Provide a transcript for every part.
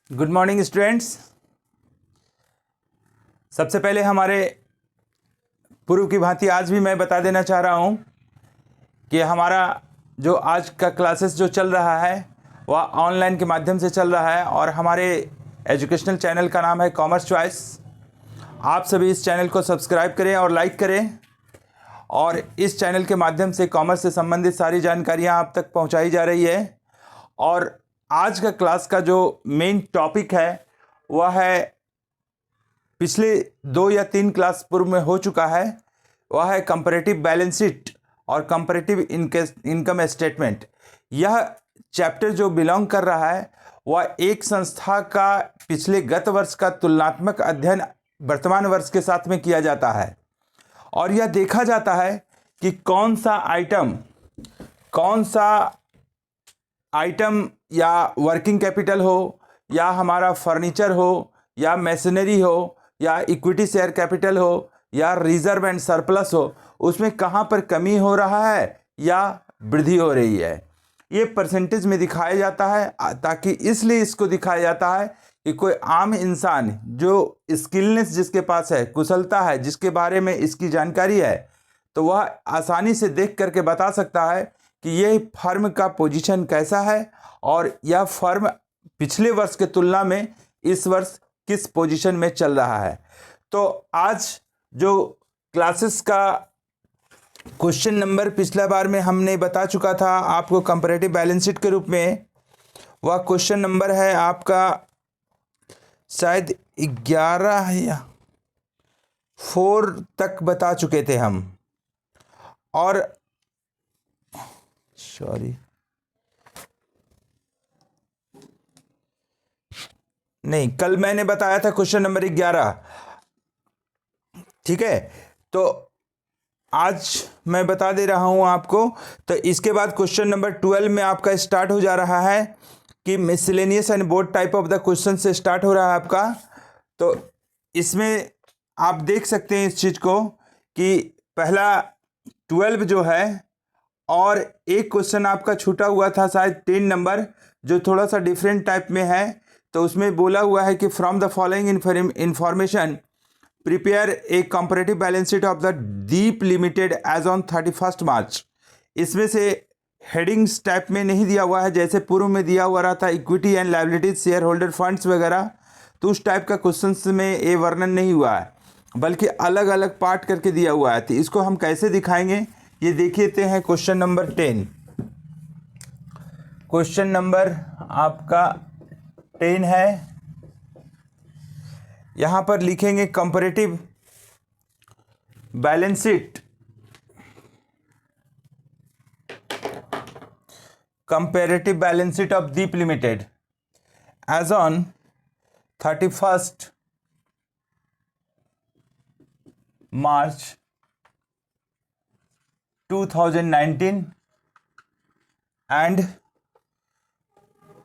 Good morning students. सबसे पहले हमारे पूर्व की भांति आज भी मैं बता देना चाह रहा हूं कि हमारा जो आज का क्लासेस जो चल रहा है वह ऑनलाइन के माध्यम से चल रहा है और हमारे एजुकेशनल चैनल का नाम है कॉमर्स चॉइस। आप सभी इस चैनल को सब्सक्राइब करें और लाइक करें और इस चैनल के माध्यम से कॉमर्स से संबंधित सारी जानकारियां आप तक पहुंचाई जा रही है। और आज का क्लास का जो मेन टॉपिक है वह है पिछले 2 या 3 क्लास पूर्व में हो चुका है, वह है कंपैरेटिव बैलेंस शीट और कंपैरेटिव इनकम स्टेटमेंट। यह चैप्टर जो बिलोंग कर रहा है वह एक संस्था का पिछले गत वर्ष का तुलनात्मक अध्ययन वर्तमान वर्ष के साथ में किया जाता है और यह देखा जाता है कि कौन सा आइटम या वर्किंग कैपिटल हो या हमारा फर्नीचर हो या मशीनरी हो या इक्विटी शेयर कैपिटल हो या रिजर्व एंड सरप्लस हो, उसमें कहाँ पर कमी हो रहा है या वृद्धि हो रही है। ये परसेंटेज में दिखाया जाता है ताकि इसलिए इसको दिखाया जाता है कि कोई आम इंसान जो स्किलनेस जिसके पास है, कुशलता है, जिसके बारे में इसकी जानकारी है, तो वह आसानी से देख करके बता सकता है कि यह फर्म का पोजीशन कैसा है और यह फर्म पिछले वर्ष के तुलना में इस वर्ष किस पोजीशन में चल रहा है। तो आज जो क्लासेस का क्वेश्चन नंबर पिछला बार में हमने बता चुका था आपको कंपैरेटिव बैलेंस शीट के रूप में, वह क्वेश्चन नंबर है आपका शायद 11 या 4 तक बता चुके थे हम। और नहीं, कल मैंने बताया था क्वेश्चन नंबर 11, ठीक है। तो आज मैं बता दे रहा हूं आपको। तो इसके बाद क्वेश्चन नंबर 12 में आपका स्टार्ट हो जा रहा है कि miscellaneous and board type of the question से स्टार्ट हो रहा है आपका। तो इसमें आप देख सकते हैं इस चीज़ को कि पहला 12 जो है और एक क्वेश्चन आपका छूटा हुआ था शायद 10 नंबर, जो थोड़ा सा डिफरेंट टाइप में है। तो उसमें बोला हुआ है कि from the following information prepare a comparative balance sheet of the Deep limited as on 31 March. इसमें से हेडिंग्स टाइप में नहीं दिया हुआ है, जैसे पूर्व में दिया हुआ रहा था equity and liabilities, share holder funds वगैरह, तो उस टाइप का क्वेश्चन में ये वर्णन नहीं हुआ है, बल्कि अलग अलग पार्ट करके दिया हुआ है। तो इसको हम कैसे दिखाएंगे ये देखते हैं। क्वेश्चन नंबर 10, क्वेश्चन नंबर आपका 10 है। यहां पर लिखेंगे comparative balance sheet, comparative balance sheet of Deep limited as on 31 March 2019 and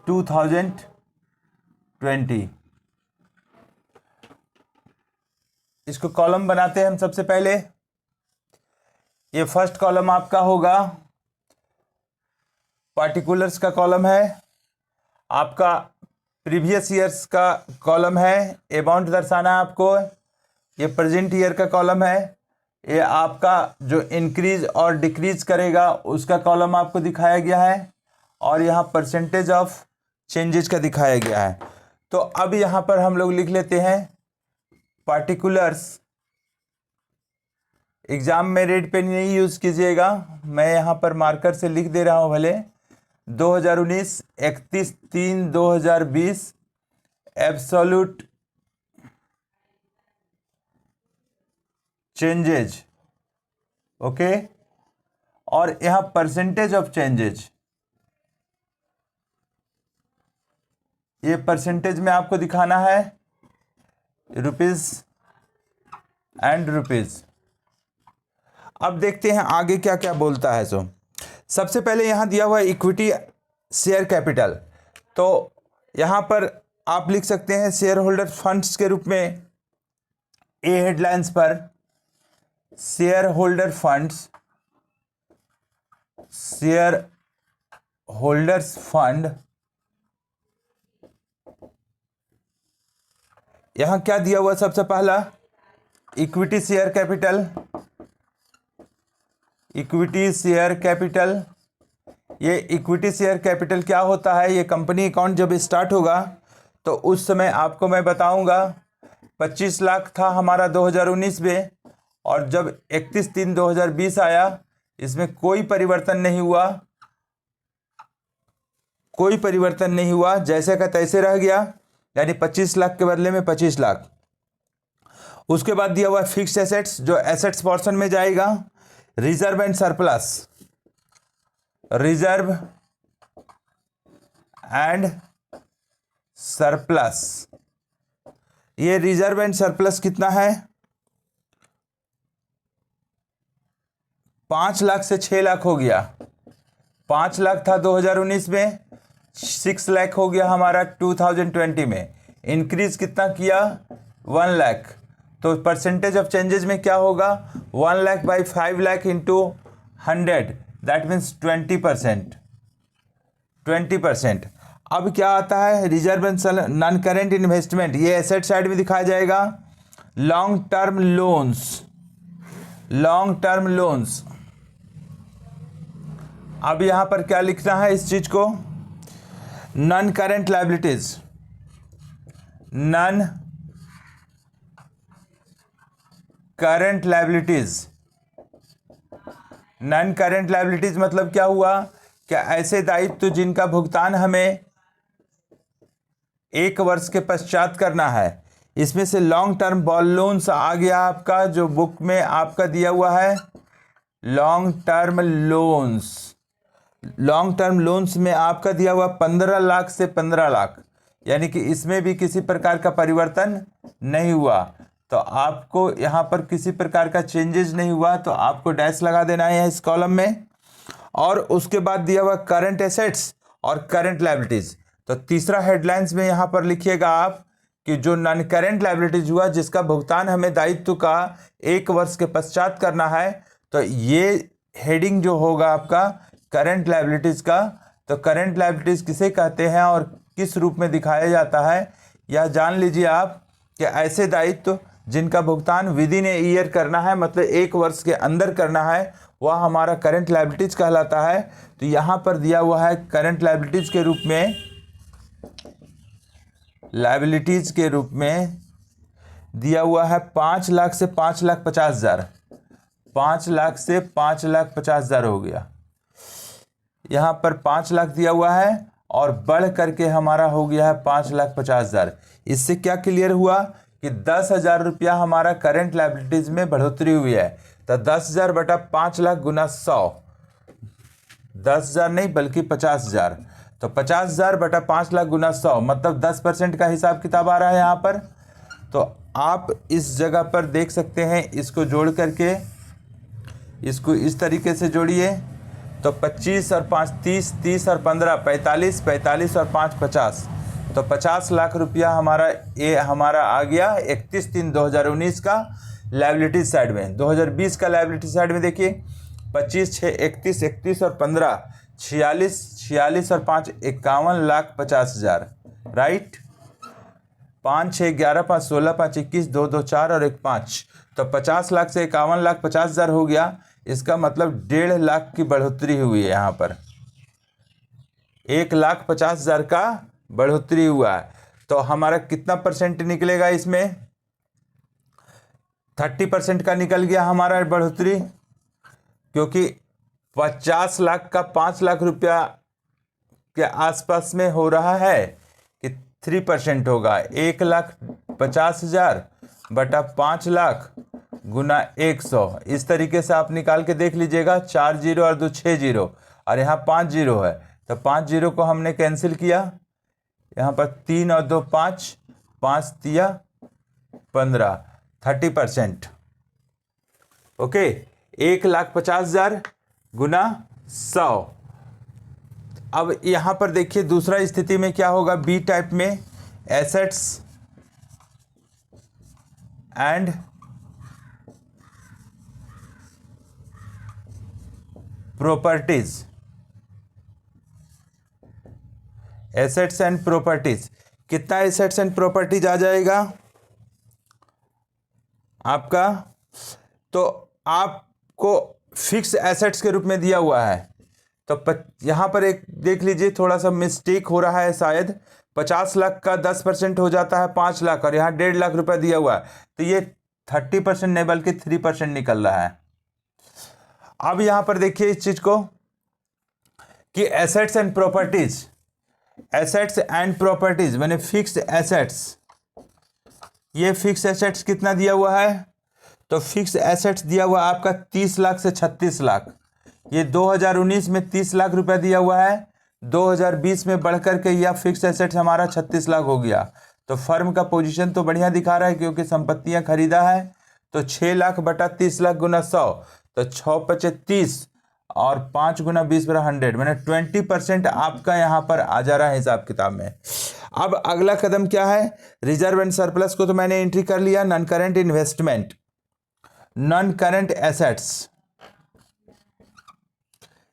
2020। इसको कॉलम बनाते हैं हम। सबसे पहले ये फर्स्ट कॉलम आपका होगा पार्टिकुलर्स का कॉलम है, आपका प्रीवियस ईयर्स का कॉलम है, अमाउंट दर्शाना है आपको। ये प्रेजेंट ईयर का कॉलम है, ये आपका जो इंक्रीज और डिक्रीज करेगा उसका कॉलम आपको दिखाया गया है और यहाँ परसेंटेज ऑफ चेंजेज का दिखाया गया है। तो अब यहाँ पर हम लोग लिख लेते हैं पार्टिकुलर्स। एग्जाम में रेड पेन नहीं यूज कीजिएगा, मैं यहाँ पर मार्कर से लिख दे रहा हूँ भले। 2019 31/3/2020 एब्सोल्यूट चेंजेज, ओके। और यहाँ परसेंटेज ऑफ चेंजेज, ये परसेंटेज में आपको दिखाना है रुपीज एंड रुपीज। अब देखते हैं आगे क्या क्या बोलता है। सो सबसे पहले यहाँ दिया हुआ है इक्विटी शेयर कैपिटल, तो यहाँ पर आप लिख सकते हैं शेयर होल्डर फंड्स के रूप में ए हेडलाइंस पर share holder funds, share holders fund यहाँ क्या दिया हुआ सबसे पहला, equity share capital. Equity share capital, ये इक्विटी शेयर कैपिटल क्या होता है, ये कंपनी अकाउंट जब स्टार्ट होगा तो उस समय आपको मैं बताऊंगा। 25 लाख था हमारा 2019 में, और जब 31/3/2020 आया इसमें कोई परिवर्तन नहीं हुआ, कोई परिवर्तन नहीं हुआ, जैसे का तैसे रह गया, यानी 25 लाख के बदले में 25 लाख। उसके बाद दिया हुआ फिक्स्ड एसेट्स, जो एसेट्स पोर्शन में जाएगा, reserve and surplus, reserve and surplus. ये रिजर्व एंड सरप्लस कितना है, 5 लाख से 6 लाख हो गया। 5 लाख था 2019 में, 6 लाख हो गया हमारा 2020 में। इंक्रीज कितना किया, 1 लाख। तो परसेंटेज ऑफ चेंजेस में क्या होगा, 1 lakh by 5 lakh into 100, that means 20%। 20%। अब क्या आता है, reserve and non current investment, ये एसेट साइड में दिखाया जाएगा। Long term loans, long term loans. अब यहां पर क्या लिखना है इस चीज को, non current liabilities, non current liabilities. Non current liabilities मतलब क्या हुआ, क्या ऐसे दायित्व जिनका भुगतान हमें 1 वर्ष के पश्चात करना है। इसमें से लॉन्ग टर्म बॉल लोन्स आ गया आपका, जो बुक में आपका दिया हुआ है, long term loans. Long term loans में आपका दिया हुआ 15 लाख से 15 लाख, यानी कि इसमें भी किसी प्रकार का परिवर्तन नहीं हुआ। तो आपको यहाँ पर किसी प्रकार का चेंजेस नहीं हुआ, तो आपको डैश लगा देना है इस कॉलम में। और उसके बाद दिया हुआ करंट एसेट्स और करंट लायबिलिटीज। तो तीसरा हेडलाइंस में यहाँ पर लिखिएगा आप कि जो नॉन करंट लायबिलिटीज हुआ, जिसका भुगतान हमें दायित्व का 1 वर्ष के पश्चात करना है, तो ये हेडिंग जो होगा आपका करंट लायबिलिटीज का। तो करंट लायबिलिटीज किसे कहते हैं और किस रूप में दिखाया जाता है, यह जान लीजिए आप कि ऐसे दायित्व जिनका भुगतान विद इन ए ईयर करना है, मतलब 1 वर्ष के अंदर करना है, वह हमारा करंट लायबिलिटीज कहलाता है। तो यहाँ पर दिया हुआ है करंट लायबिलिटीज के रूप में, लायबिलिटीज के रूप में दिया हुआ है 5 लाख से 5,50,000, 5 लाख से 5,50,000 हो गया। यहाँ पर 5 लाख दिया हुआ है और बढ़ करके हमारा हो गया है 5,50,000। इससे क्या क्लियर हुआ कि 10,000 रुपया हमारा करंट लायबिलिटीज में बढ़ोतरी हुई है। तो 10,000 बटा 5 लाख गुना 100, 10,000 नहीं बल्कि 50,000। तो 50,000 बटा 5 लाख गुना 100 मतलब 10% का हिसाब किताब आ रहा है यहाँ पर। तो आप इस जगह पर देख सकते हैं, इसको जोड़ करके इसको इस तरीके से जोड़िए। तो 25 और 5 30, 30 और 15 45, 45 और 5 50, तो 50 लाख रुपया हमारा आ गया 31/3/2019 का लायबिलिटी साइड में। 2020 का लायबिलिटी साइड में देखिए 25, 6, 31, 31 और 15 46, 46 और 5 51,50,000, राइट। 5, 6, 11, 5, 16, 5, 21, 2, 2, 4 और 1, 5, तो 50 लाख से 51,50,000 हो गया। इसका मतलब 1.5 लाख की बढ़ोतरी हुई है। यहाँ पर 1,50,000 का बढ़ोतरी हुआ है। तो हमारा कितना परसेंट निकलेगा इसमें, 30% का निकल गया हमारा बढ़ोतरी, क्योंकि 50 लाख का 5 लाख रुपया के आसपास में हो रहा है कि 3% होगा। 1,50,000 बटा 5 लाख गुना 100, इस तरीके से आप निकाल के देख लीजिएगा। 4 जीरो और 2 6 जीरो, और यहाँ 5 जीरो है, तो 5 जीरो को हमने कैंसिल किया। यहाँ पर 3 और 2 5, 5 तिया 15, 30%। ओके, 1,50,000 गुना 100। अब यहाँ पर देखिए दूसरा स्थिति में क्या होगा, बी टाइप में, assets and properties. Assets and properties, कितना एसेट्स एंड प्रॉपर्टीज आ जाएगा, आपका, तो आपको फिक्स एसेट्स के रूप में दिया हुआ है। तो यहाँ पर एक देख लीजिए, थोड़ा सा मिस्टेक हो रहा है शायद। 50 लाख का 10% हो जाता है 5 लाख, और यहाँ 1.5 लाख रुपया दिया हुआ है, तो ये 30% नहीं बल्कि 3% निकल रहा है। अब यहाँ पर देखिए इस चीज को कि assets and properties, assets and properties मैंने फिक्स एसेट्स, ये फिक्स एसेट्स कितना दिया हुआ है, तो फिक्स एसेट्स दिया हुआ आपका 30 लाख से 36 लाख। ये 2019 में 30 लाख रुपया दिया हुआ है, 2020 में बढ़कर के यह फिक्स एसेट्स हमारा 36 लाख हो गया। तो फर्म का पोजीशन तो बढ़िया दिखा रहा है क्योंकि संपत्तियां खरीदा है। तो 6 लाख बटा 30 लाख गुना 100, तो 6×5 = 30 और 5 × 20 = 100, मैंने 20% आपका यहाँ पर आ जा रहा है हिसाब किताब में। अब अगला कदम क्या है, रिजर्व एंड सरप्लस को तो मैंने एंट्री कर लिया। Non current investment, non current assets,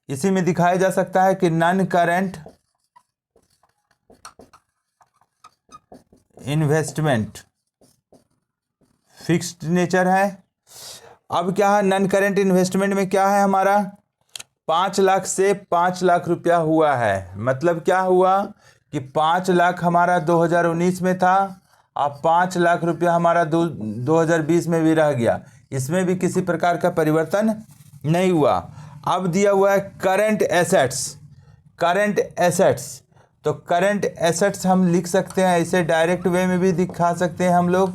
इसी में दिखाया जा सकता है कि non current investment fixed nature है। अब क्या है, नॉन करेंट इन्वेस्टमेंट में क्या है हमारा, 5 लाख से 5 लाख रुपया हुआ है। मतलब क्या हुआ कि 5 लाख हमारा 2019 में था, अब 5 लाख रुपया हमारा 2020 में भी रह गया, इसमें भी किसी प्रकार का परिवर्तन नहीं हुआ। अब दिया हुआ है करंट एसेट्स, करंट एसेट्स, तो करंट एसेट्स हम लिख सकते हैं ऐसे, डायरेक्ट वे में भी दिखा सकते हैं हम लोग।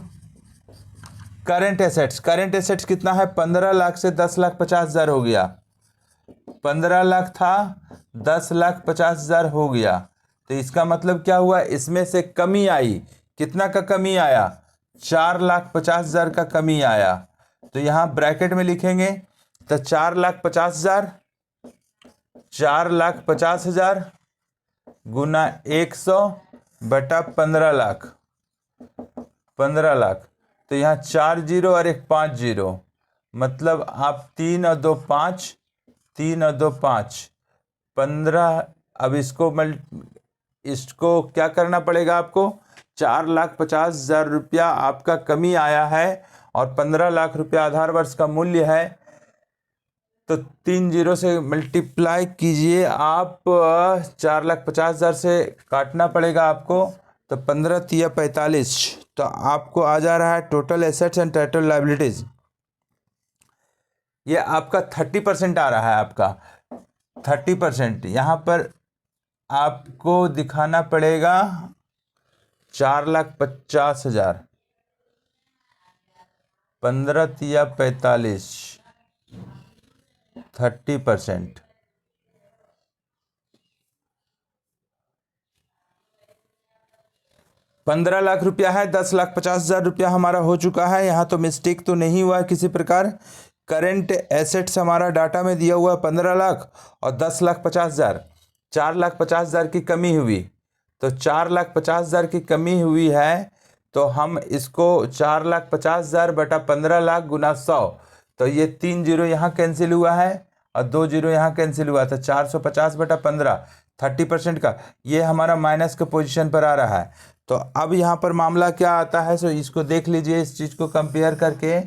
करंट एसेट्स, करंट एसेट्स कितना है, 15 लाख से 10,50,000 हो गया। 15 लाख था, 10,50,000 हो गया। तो इसका मतलब क्या हुआ, इसमें से कमी आई, कितना का कमी आया, 4,50,000 का कमी आया। तो यहाँ ब्रैकेट में लिखेंगे, तो 4,50,000, 4,50,000 गुना 100 बटा 15 लाख, 15 लाख। तो यहाँ 4 0 और एक 5 0, मतलब आप 3 और 2 5, 3 और 2 5, 15। अब इसको क्या करना पड़ेगा आपको, 4,50,000 रुपया आपका कमी आया है और 15 लाख रुपया आधार वर्ष का मूल्य है। तो 3 0 से मल्टीप्लाई कीजिए आप, 4,50,000 से काटना पड़ेगा आपको, तो 15 × 45, तो आपको आ जा रहा है total assets and total liabilities, ये आपका 30% आ रहा है आपका 30%। यहाँ पर आपको दिखाना पड़ेगा 4,50,000, 15 × 45, 30%। ₹15 लाख रुपया है, 10,50,000 रुपया हमारा हो चुका है। यहाँ तो मिस्टेक तो नहीं हुआ है किसी प्रकार। करेंट एसेट्स हमारा डाटा में दिया हुआ है 15 लाख और 10,50,000, 4,50,000 की कमी हुई। तो 4,50,000 की कमी हुई है, तो हम इसको 4,50,000 बटा 15 लाख गुना 100, तो ये 3 0 यहाँ कैंसिल हुआ है और 2 0 यहाँ कैंसिल हुआ, तो 450 बटा 15, 30% का, ये हमारा माइनस के पोजीशन पर आ रहा है। तो अब यहाँ पर मामला क्या आता है, सो इसको देख लीजिए, इस चीज़ को कंपेयर करके।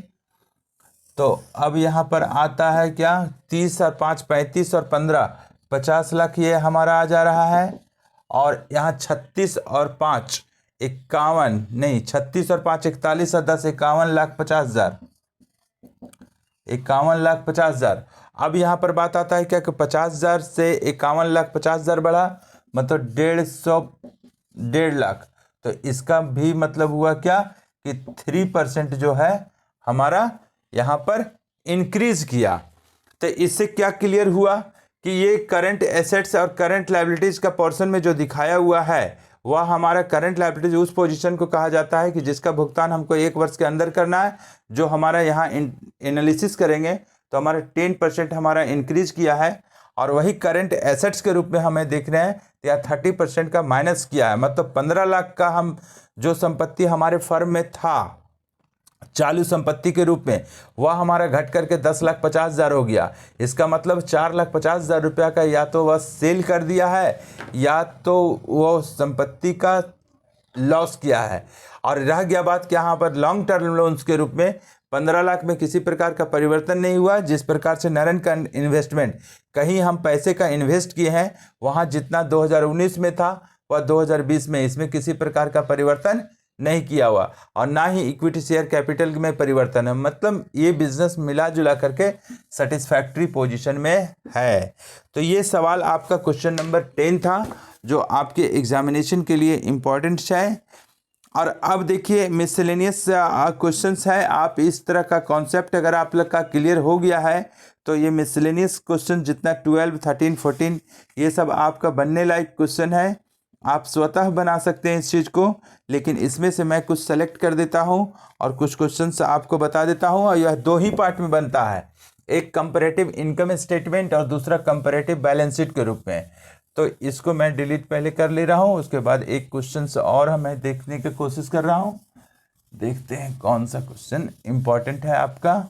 तो अब यहाँ पर आता है क्या, 30 और 5 35 और 15 50 लाख ये हमारा आ जा रहा है। और यहाँ 36 और 5 51, नहीं 36 और 5 41 और 10 51,50,000, 51,50,000। अब यहाँ पर बात आता है क्या कि 50,000 से 51,50,000 बढ़ा, मतलब 1.5 लाख। तो इसका भी मतलब हुआ क्या कि 3% जो है हमारा यहाँ पर इंक्रीज किया। तो इससे क्या क्लियर हुआ कि ये करंट एसेट्स और करंट लायबिलिटीज का पोर्शन में जो दिखाया हुआ है वह हमारा करंट लायबिलिटीज उस पोजीशन को कहा जाता है कि जिसका भुगतान हमको 1 वर्ष के अंदर करना है। जो हमारा यहाँ एनालिसिस करेंगे तो हमारा 10% हमारा इंक्रीज किया है, और वही करंट एसेट्स के रूप में हमें देख रहे हैं या 30% का माइनस किया है। मतलब 15 लाख का हम जो संपत्ति हमारे फर्म में था चालू संपत्ति के रूप में, वह हमारा घट करके 10,50,000 हो गया। इसका मतलब 4,50,000 रुपया का या तो वह सेल कर दिया है या तो वो संपत्ति का लॉस किया है। और रह गया बात कि यहाँ पर लॉन्ग टर्म लोन्स के रूप में 15 लाख में किसी प्रकार का परिवर्तन नहीं हुआ। जिस प्रकार से नरन का इन्वेस्टमेंट, कहीं हम पैसे का इन्वेस्ट किए हैं, वहाँ जितना 2019 में था वह 2020 में, इसमें किसी प्रकार का परिवर्तन नहीं किया हुआ, और ना ही इक्विटी शेयर कैपिटल में परिवर्तन है। मतलब ये बिजनेस मिला जुला करके सेटिस्फैक्ट्री पोजीशन में है। तो ये सवाल आपका क्वेश्चन नंबर 10 था, जो आपके एग्जामिनेशन के लिए इम्पोर्टेंट है। और अब देखिए मिसलेनियस क्वेश्चंस है। आप इस तरह का कॉन्सेप्ट अगर आप लोग का क्लियर हो गया है तो ये मिसलेनियस क्वेश्चन जितना 12, 13, 14 ये सब आपका बनने लायक क्वेश्चन है। आप स्वतः बना सकते हैं इस चीज़ को, लेकिन इसमें से मैं कुछ सेलेक्ट कर देता हूं और कुछ क्वेश्चंस आपको बता देता हूं। और यह 2 ही पार्ट में बनता है, एक कंपैरेटिव इनकम स्टेटमेंट और दूसरा कंपैरेटिव बैलेंस शीट के रूप में। तो इसको मैं डिलीट पहले कर ले रहा हूं, उसके बाद एक क्वेश्चन और मैं देखने की कोशिश कर रहा हूं। देखते हैं कौन सा क्वेश्चन इंपॉर्टेंट है आपका।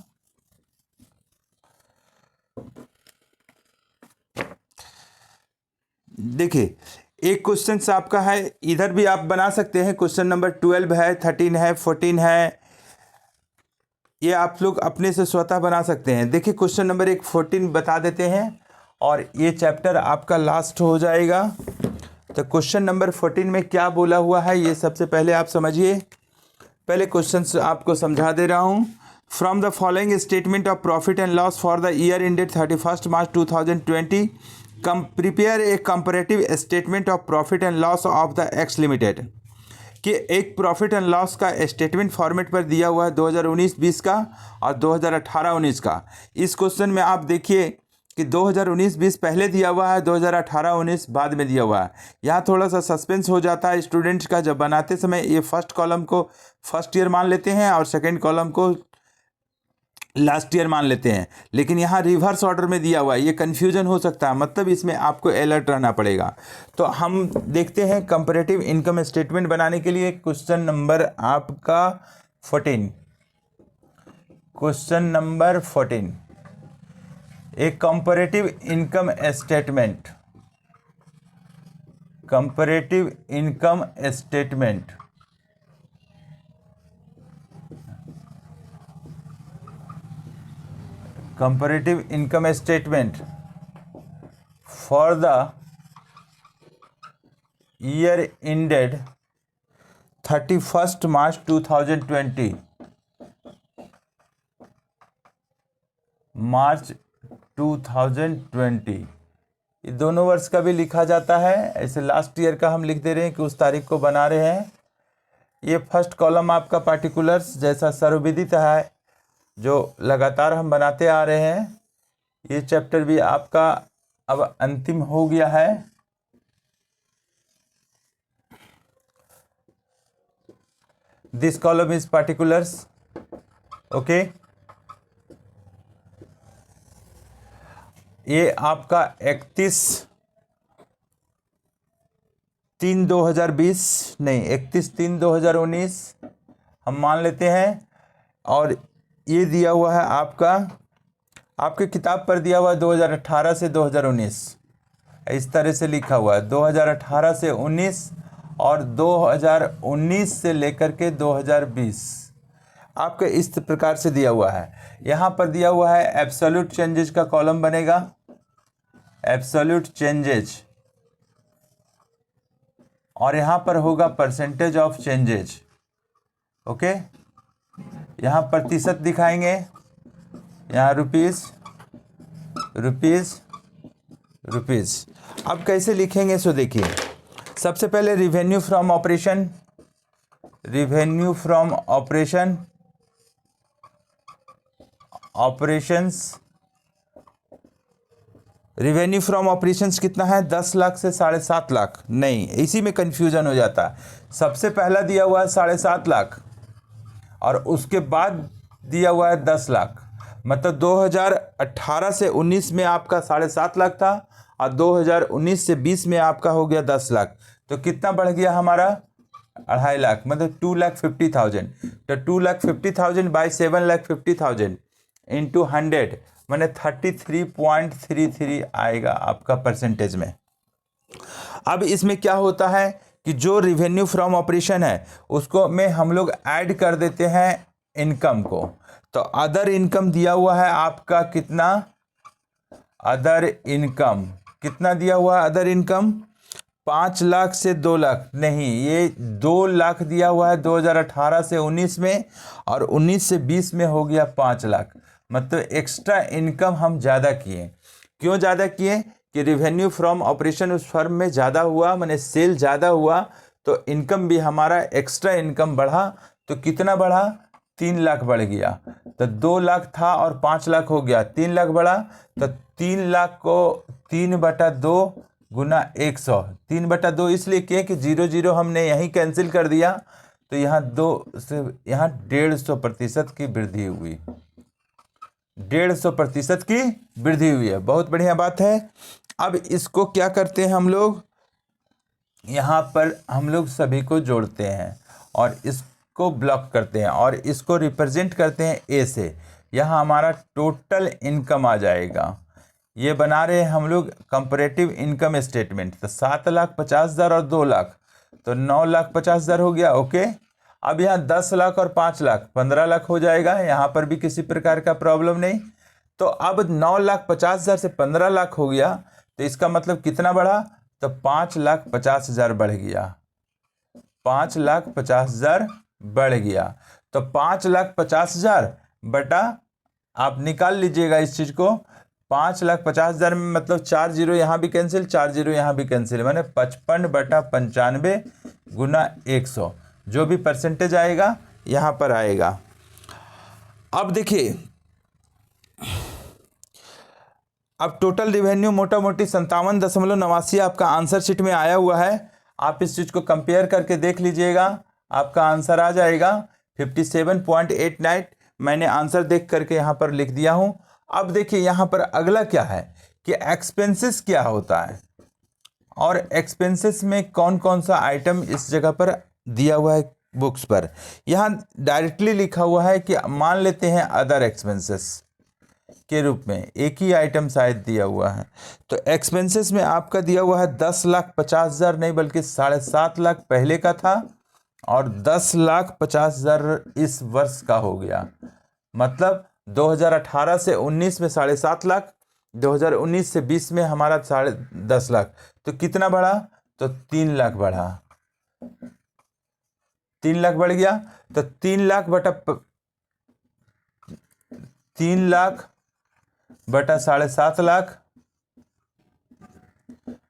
देखिए एक क्वेश्चन आपका है, इधर भी आप बना सकते हैं। क्वेश्चन नंबर 12 है, 13 है, 14 है, ये आप लोग अपने से स्वतः बना सकते हैं। देखिए क्वेश्चन नंबर 14 बता देते हैं और ये चैप्टर आपका लास्ट हो जाएगा। तो क्वेश्चन नंबर 14 में क्या बोला हुआ है ये सबसे पहले आप समझिए। पहले क्वेश्चन आपको समझा दे रहा हूँ। From the following statement of profit and loss for the year ended 31 March 2020 prepare a comparative statement of profit and loss of the x limited. कि एक प्रॉफिट एंड लॉस का स्टेटमेंट फॉर्मेट पर दिया हुआ है 2019-20 का और 2018-19 का। इस क्वेश्चन में आप देखिए कि 2019-20 पहले दिया हुआ है, 2018-19 बाद में दिया हुआ है। यहाँ थोड़ा सा सस्पेंस हो जाता है स्टूडेंट्स का, जब बनाते समय ये फर्स्ट कॉलम को फर्स्ट ईयर मान लेते हैं और सेकेंड कॉलम को लास्ट ईयर मान लेते हैं, लेकिन यहाँ रिवर्स ऑर्डर में दिया हुआ है, ये कन्फ्यूजन हो सकता है। मतलब इसमें आपको अलर्ट रहना पड़ेगा। तो हम देखते हैं कंपैरेटिव इनकम स्टेटमेंट बनाने के लिए क्वेश्चन नंबर आपका 14। क्वेश्चन नंबर 14 एक comparative income statement, comparative income statement comparative income statement for the year ended 31st March 2020 मार्च 2020। ये दोनों वर्ष का भी लिखा जाता है, ऐसे लास्ट ईयर का हम लिख दे रहे हैं कि उस तारीख को बना रहे हैं। ये फर्स्ट कॉलम आपका पार्टिकुलर्स जैसा सर्वविदित है जो लगातार हम बनाते आ रहे हैं। ये चैप्टर भी आपका अब अंतिम हो गया है। This column is particulars, okay. ये आपका 31/3/2020 नहीं 31/3/2019 हम मान लेते हैं। और ये दिया हुआ है आपका, आपके किताब पर दिया हुआ है 2018 से 2019, इस तरह से लिखा हुआ है 2018 से 19 और 2019 से लेकर के 2020 आपके इस प्रकार से दिया हुआ है। यहाँ पर दिया हुआ है एब्सोल्यूट चेंजेस का कॉलम बनेगा, एब्सोल्यूट चेंजेज, और यहाँ पर होगा परसेंटेज ऑफ चेंजेज, ओके। यहाँ प्रतिशत दिखाएंगे, यहाँ रुपीस रुपीस रुपीस। अब कैसे लिखेंगे सो देखिए। सबसे पहले revenue from operation, revenue from operation operations, revenue from operations कितना है 10 लाख से 7.5 लाख। नहीं, इसी में कंफ्यूजन हो जाता है। सबसे पहला दिया हुआ है 7.5 लाख और उसके बाद दिया हुआ है 10 लाख। मतलब 2018 से 19 में आपका 7.5 लाख था और 2019 से 20 में आपका हो गया 10 लाख। तो कितना बढ़ गया हमारा 2.5 लाख, मतलब 2,50,000। तो 2,50,000 बाई 7,50,000 इंटू 100 मैंने 33.33 आएगा आपका परसेंटेज में। अब इसमें क्या होता है कि जो रिवेन्यू फ्रॉम ऑपरेशन है उसको में हम लोग ऐड कर देते हैं इनकम को। तो अदर इनकम दिया हुआ है आपका कितना, अदर इनकम कितना दिया हुआ है, अदर इनकम 5 लाख से 2 लाख नहीं, ये 2 लाख दिया हुआ है 2018 से 19 में, और 19 से 20 में हो गया 5 लाख। मतलब एक्स्ट्रा इनकम हम ज़्यादा किए। क्यों ज़्यादा किए कि रेवेन्यू फ्रॉम ऑपरेशन उस फर्म में ज़्यादा हुआ, माने सेल ज़्यादा हुआ, तो इनकम भी हमारा एक्स्ट्रा इनकम बढ़ा। तो कितना बढ़ा, 3 लाख बढ़ गया। तो 2 लाख था और 5 लाख हो गया, 3 लाख बढ़ा। तो 3 लाख को 3/2 गुना 100, 3/2 इसलिए किए कि 0 हमने यहीं कैंसिल कर दिया, तो यहाँ 2 से यहाँ 150% की वृद्धि हुई, 150% की वृद्धि हुई है। बहुत बढ़िया बात है। अब इसको क्या करते हैं हम लोग, यहाँ पर हम लोग सभी को जोड़ते हैं और इसको ब्लॉक करते हैं और इसको रिप्रेजेंट करते हैं ए से। यहाँ हमारा टोटल इनकम आ जाएगा। ये बना रहे हैं हम लोग कंपैरेटिव इनकम स्टेटमेंट। तो 7,50,000 और 2 लाख, तो 9,50,000 हो गया। ओके, अब यहाँ 10 लाख और 5 लाख 15 लाख हो जाएगा। यहाँ पर भी किसी प्रकार का प्रॉब्लम नहीं। तो अब 9,50,000 से 15 लाख हो गया, तो इसका मतलब कितना बढ़ा, तो 5,50,000 बढ़ गया, 5,50,000 बढ़ गया। तो 5,50,000 बटा, आप निकाल लीजिएगा इस चीज़ को, 5,50,000 में मतलब 4 जीरो यहाँ भी कैंसिल, 4 जीरो यहाँ भी कैंसिल, माने 55/95 गुना 100, जो भी परसेंटेज आएगा यहाँ पर आएगा। अब देखिए, अब टोटल रिवेन्यू मोटा मोटी 57.89 आपका आंसर शीट में आया हुआ है। आप इस चीज़ को कंपेयर करके देख लीजिएगा, आपका आंसर आ जाएगा 57.89। मैंने आंसर देख करके यहाँ पर लिख दिया हूँ। अब देखिए यहाँ पर अगला क्या है कि एक्सपेंसेस क्या होता है, और एक्सपेंसेस में कौन कौन सा आइटम इस जगह पर दिया हुआ है बुक्स पर। यहाँ डायरेक्टली लिखा हुआ है कि मान लेते हैं अदर एक्सपेंसेस के रूप में, एक ही आइटम शायद दिया हुआ है। तो एक्सपेंसेस में आपका दिया हुआ है 10,50,000 नहीं बल्कि 7.5 लाख पहले का था, और 10,50,000 इस वर्ष का हो गया। मतलब 2018 से 19 में 7.5 लाख, 2019 से 20 में हमारा 10.5 लाख। तो कितना बढ़ा, तो 3 लाख बढ़ा, 3 लाख बढ़ गया। तो 3 लाख बटा 7.5 लाख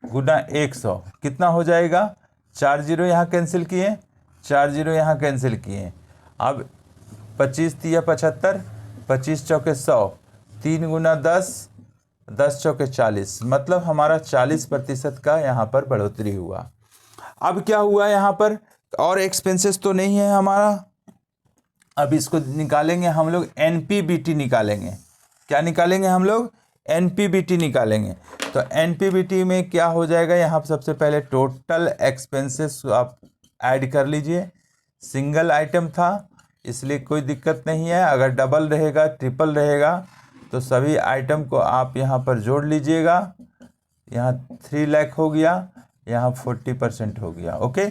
गुना 100 कितना हो जाएगा, 4 जीरो यहाँ कैंसिल किए, 4 जीरो यहाँ कैंसिल किए। अब 25 तिया 75, 25 चौके 100, 3 गुना 10, 10 चौके 40, मतलब हमारा 40% का यहाँ पर बढ़ोतरी हुआ। अब क्या हुआ यहाँ पर, और एक्सपेंसेस तो नहीं है हमारा। अब इसको निकालेंगे हम लोग, एनपीबीटी निकालेंगे। क्या निकालेंगे हम लोग, एनपीबीटी निकालेंगे। तो एनपीबीटी में क्या हो जाएगा, यहाँ सबसे पहले टोटल एक्सपेंसेस आप ऐड कर लीजिए। सिंगल आइटम था इसलिए कोई दिक्कत नहीं है, अगर डबल रहेगा ट्रिपल रहेगा तो सभी आइटम को आप यहाँ पर जोड़ लीजिएगा। यहाँ 3 लाख हो गया, यहाँ 40% हो गया। ओके,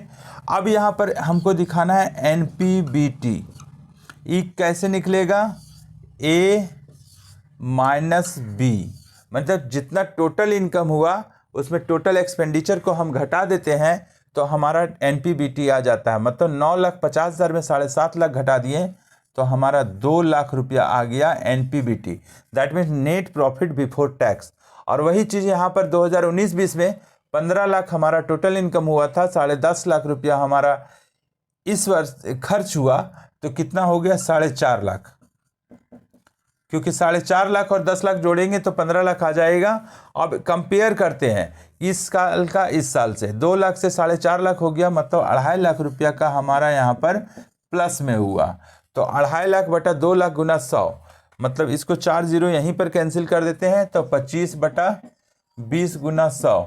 अब यहाँ पर हमको दिखाना है एनपीबीटी। ई कैसे निकलेगा, ए माइनस बी, मतलब जितना टोटल इनकम हुआ उसमें टोटल एक्सपेंडिचर को हम घटा देते हैं तो हमारा एनपीबीटी आ जाता है। मतलब 9,50,000 में 7.5 लाख घटा दिए तो हमारा 2 लाख रुपया आ गया NPBT, that means net profit before tax. और वही चीज़ यहाँ पर 2019-20 में 15 लाख हमारा टोटल इनकम हुआ था, 10.5 लाख रुपया हमारा इस वर्ष खर्च हुआ, तो कितना हो गया, 4.5 लाख। क्योंकि 4.5 लाख और 10 लाख जोड़ेंगे तो 15 लाख आ जाएगा। अब कंपेयर करते हैं इस साल का इस साल से, 2 लाख से 4.5 लाख हो गया, मतलब 2.5 लाख रुपया का हमारा यहाँ पर प्लस में हुआ। तो 2.5 लाख बटा 2 लाख गुना 100, मतलब इसको 4 जीरो यहीं पर कैंसिल कर देते हैं, तो 25/20 गुना 100,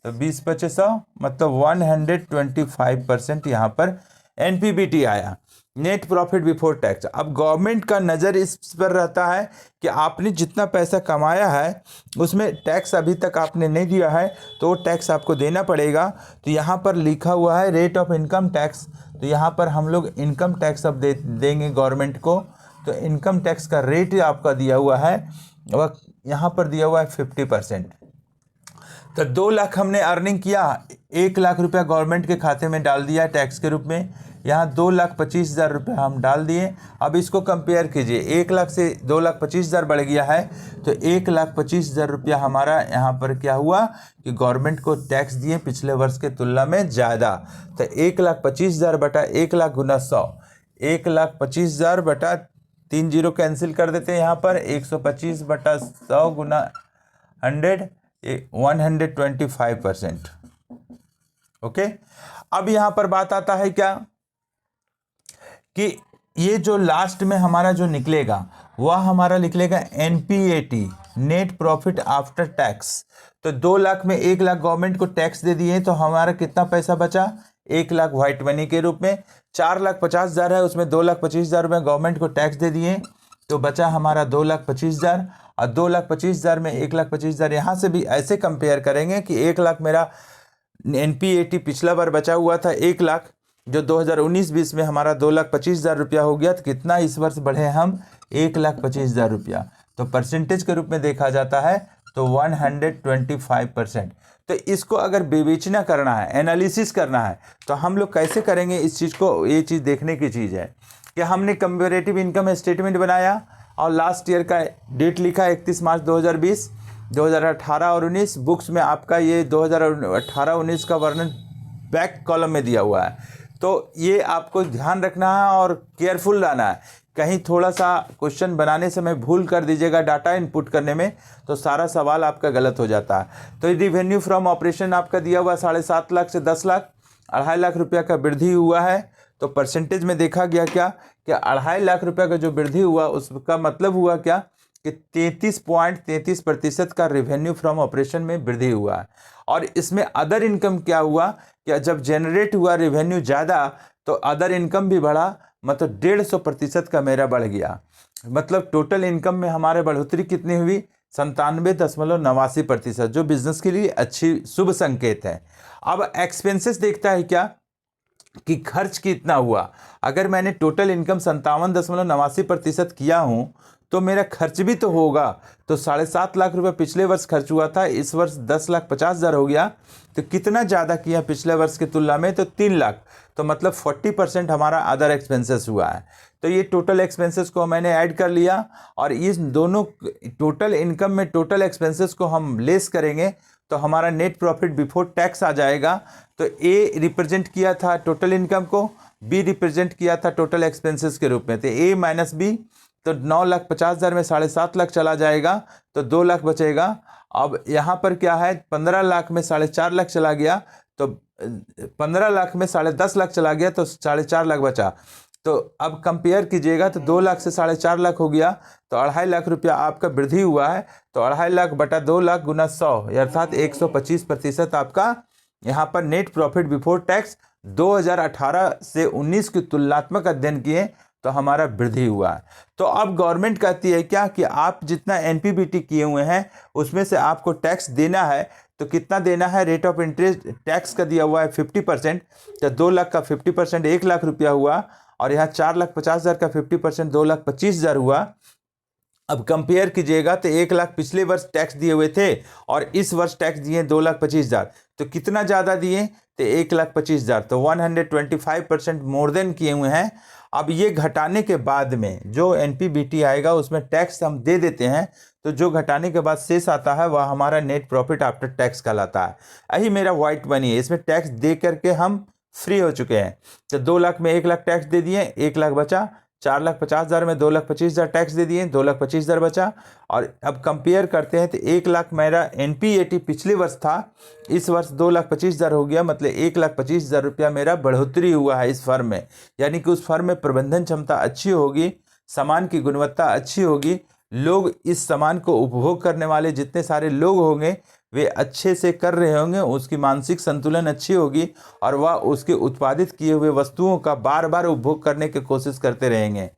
तो 20 बचे 100, मतलब 125% यहाँ पर एनपीबीटी आया, नेट प्रॉफिट बिफोर टैक्स। अब गवर्नमेंट का नज़र इस पर रहता है कि आपने जितना पैसा कमाया है उसमें टैक्स अभी तक आपने नहीं दिया है तो वो टैक्स आपको देना पड़ेगा। तो यहाँ पर लिखा हुआ है रेट ऑफ इनकम टैक्स, तो यहाँ पर हम लोग इनकम टैक्स अब देंगे गवर्नमेंट को। तो इनकम टैक्स का रेट आपका दिया हुआ है वह यहाँ पर दिया हुआ है 50%। तो 2 लाख हमने अर्निंग किया, 1 लाख रुपया गवर्नमेंट के खाते में डाल दिया टैक्स के रूप में। यहाँ 2,25,000 रुपये हम डाल दिए। अब इसको कंपेयर कीजिए, 1 लाख से 2,25,000 बढ़ गया है, तो 1,25,000 रुपया हमारा यहाँ पर क्या हुआ कि गवर्नमेंट को टैक्स दिए पिछले वर्ष के तुलना में ज़्यादा। तो 1,25,000 बटा 1 लाख गुना 100, 1,25,000 बटा 3 जीरो कैंसिल कर देते हैं यहाँ पर, 125 बटा 100 गुना 100, 125%। ओके, अब यहाँ पर बात आता है क्या कि ये जो लास्ट में हमारा जो निकलेगा वह हमारा निकलेगा NPAT, net profit after tax. तो 2 लाख में 1 लाख गवर्नमेंट को टैक्स दे दिए, तो हमारा कितना पैसा बचा? 1 लाख व्हाइट मनी के रूप में। 4,50,000 है, उसमें 2,25,000 रुपये गवर्नमेंट को टैक्स दे दिए, तो बचा हमारा 2,25,000। और 2,25,000 में 1,25,000 यहाँ से भी ऐसे कंपेयर करेंगे कि 1 लाख मेरा NPAT पिछला बार बचा हुआ था 1 लाख, जो 2019-20 में हमारा 2,25,000 रुपया हो गया, तो कितना इस वर्ष बढ़े हम? 1,25,000 रुपया। तो परसेंटेज के रूप में देखा जाता है तो 125%। तो इसको अगर विवेचना करना है, एनालिसिस करना है, तो हम लोग कैसे करेंगे इस चीज़ को? ये चीज़ देखने की चीज़ है कि हमने कंपैरेटिव इनकम स्टेटमेंट बनाया और लास्ट ईयर का डेट लिखा 31 मार्च 2020, 2018 और 19 बुक्स में आपका ये 2018-19 का वर्णन बैक कॉलम में दिया हुआ है। तो ये आपको ध्यान रखना है और केयरफुल रहना है। कहीं थोड़ा सा क्वेश्चन बनाने समय भूल कर दीजिएगा डाटा इनपुट करने में, तो सारा सवाल आपका गलत हो जाता है। तो रिवेन्यू फ्रॉम ऑपरेशन आपका दिया हुआ 7.5 लाख से 10 लाख, 2.5 लाख रुपया का वृद्धि हुआ है। तो परसेंटेज में देखा गया क्या कि 2.5 लाख रुपये का जो वृद्धि हुआ उसका मतलब हुआ क्या कि 33.33% का रेवेन्यू फ्रॉम ऑपरेशन में वृद्धि हुआ है। और इसमें अदर इनकम क्या हुआ कि जब जनरेट हुआ रेवेन्यू ज़्यादा तो अदर इनकम भी बढ़ा, मतलब 150% का मेरा बढ़ गया। मतलब टोटल इनकम में हमारे बढ़ोतरी कितनी हुई? 97.89%, जो बिजनेस के लिए अच्छी शुभ संकेत है। अब एक्सपेंसेस देखता है क्या कि खर्च कितना हुआ। अगर मैंने टोटल इनकम 57.89% किया हूँ तो मेरा खर्च भी तो होगा। तो 7.5 लाख रुपए पिछले वर्ष खर्च हुआ था, इस वर्ष 10,50,000 हो गया। तो कितना ज़्यादा किया पिछले वर्ष की तुलना में? तो 3 लाख। तो मतलब 40% हमारा अदर एक्सपेंसेस हुआ है। तो ये टोटल एक्सपेंसेस को मैंने ऐड कर लिया और इस दोनों टोटल इनकम में टोटल एक्सपेंसेस को हम लेस करेंगे तो हमारा नेट प्रॉफिट बिफोर टैक्स आ जाएगा। तो ए रिप्रेजेंट किया था टोटल इनकम को, बी रिप्रेजेंट किया था टोटल एक्सपेंसेस के रूप में। तो ए माइनस बी, तो 9,50,000 में 7.5 लाख चला जाएगा तो 2 लाख बचेगा। अब यहाँ पर क्या है, 15 लाख में 4.5 लाख चला गया, तो 15 लाख में 10.5 लाख चला गया तो 4.5 लाख बचा। तो अब कंपेयर कीजिएगा तो 2 लाख से 4.5 लाख हो गया, तो 2.5 लाख रुपया आपका वृद्धि हुआ है। तो 2.5 लाख बटा 2 लाख गुना 100 अर्थात 125% आपका यहाँ पर नेट प्रॉफिट बिफोर टैक्स 2018 से 19 की तुलनात्मक अध्ययन किए तो हमारा वृद्धि हुआ है। तो अब गवर्नमेंट कहती है क्या कि आप जितना NPBT किए हुए हैं उसमें से आपको टैक्स देना है। तो कितना देना है? रेट ऑफ इंटरेस्ट टैक्स का दिया हुआ है 50%। तो 2 लाख का 50% 1 लाख रुपया हुआ और यहाँ 4,50,000 का 50% 2,25,000 हुआ। अब कंपेयर कीजिएगा तो 1 लाख पिछले वर्ष टैक्स दिए हुए थे और इस वर्ष टैक्स दिए 2,25,000। तो कितना ज़्यादा दिए? तो 1,25,000। तो 125% मोर देन किए हुए हैं। अब ये घटाने के बाद में जो NPBT आएगा उसमें टैक्स हम दे देते हैं, तो जो घटाने के बाद शेष आता है वह हमारा नेट प्रॉफिट आफ्टर टैक्स कहलाता है। यही मेरा व्हाइट मनी है, इसमें टैक्स दे करके हम फ्री हो चुके हैं। तो 2 लाख में 1 लाख टैक्स दे दिए, 1 लाख बचा। 4,50,000 में 2,25,000 टैक्स दे दिए, 2,25,000 बचा। और अब कंपेयर करते हैं तो 1 लाख मेरा NPAT पिछले वर्ष था, इस वर्ष 2,25,000 हो गया। मतलब 1,25,000 रुपया मेरा बढ़ोतरी हुआ है इस फर्म में। यानी कि उस फर्म में प्रबंधन क्षमता अच्छी होगी, सामान की गुणवत्ता अच्छी होगी, लोग इस सामान को उपभोग करने वाले जितने सारे लोग होंगे वे अच्छे से कर रहे होंगे, उसकी मानसिक संतुलन अच्छी होगी और वह उसके उत्पादित किए हुए वस्तुओं का बार बार उपभोग करने की कोशिश करते रहेंगे।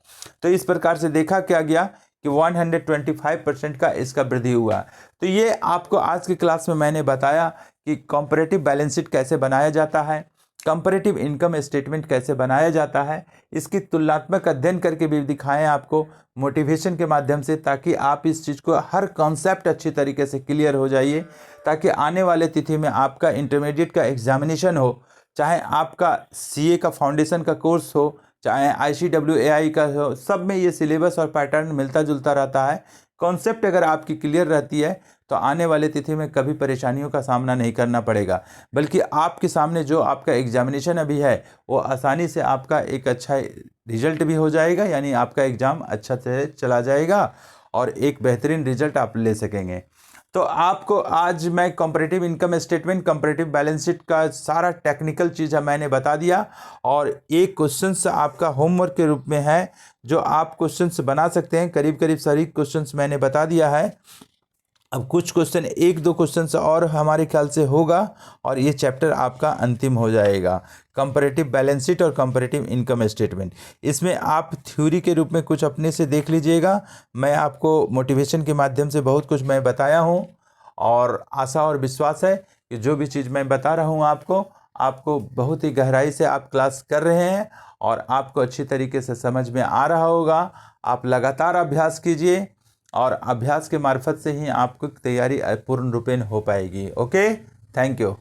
तो इस प्रकार से देखा क्या गया कि 125% का इसका वृद्धि हुआ। तो ये आपको आज की क्लास में मैंने बताया कि कॉम्परेटिव बैलेंस शीट कैसे बनाया जाता है, कंपैरेटिव इनकम स्टेटमेंट कैसे बनाया जाता है, इसकी तुलनात्मक अध्ययन करके भी दिखाएं आपको मोटिवेशन के माध्यम से, ताकि आप इस चीज़ को हर कॉन्सेप्ट अच्छी तरीके से क्लियर हो जाइए, ताकि आने वाले तिथि में आपका इंटरमीडिएट का एग्जामिनेशन हो, चाहे आपका सीए का फाउंडेशन का कोर्स हो, चाहे ICWAI का हो, सब में ये सिलेबस और पैटर्न मिलता जुलता रहता है। कॉन्सेप्ट अगर आपकी क्लियर रहती है तो आने वाले तिथि में कभी परेशानियों का सामना नहीं करना पड़ेगा, बल्कि आपके सामने जो आपका एग्जामिनेशन अभी है वो आसानी से आपका एक अच्छा रिजल्ट भी हो जाएगा, यानी आपका एग्ज़ाम अच्छा से चला जाएगा और एक बेहतरीन रिजल्ट आप ले सकेंगे। तो आपको आज मैं comparative income statement, comparative balance sheet का सारा टेक्निकल चीज़ मैंने बता दिया, और एक क्वेश्चंस आपका होमवर्क के रूप में है जो आप क्वेश्चंस बना सकते हैं। करीब करीब सारी क्वेश्चंस मैंने बता दिया है। अब कुछ क्वेश्चन, एक दो क्वेश्चन और हमारे ख्याल से होगा और ये चैप्टर आपका अंतिम हो जाएगा, कंपैरेटिव बैलेंस शीट और कंपैरेटिव इनकम स्टेटमेंट। इसमें आप थ्योरी के रूप में कुछ अपने से देख लीजिएगा। मैं आपको मोटिवेशन के माध्यम से बहुत कुछ मैं बताया हूँ, और आशा और विश्वास है कि जो भी चीज़ मैं बता रहा हूँ आपको बहुत ही गहराई से आप क्लास कर रहे हैं और आपको अच्छी तरीके से समझ में आ रहा होगा। आप लगातार अभ्यास कीजिए और अभ्यास के मार्फत से ही आपको तैयारी पूर्ण रूपेण हो पाएगी। Okay, thank you.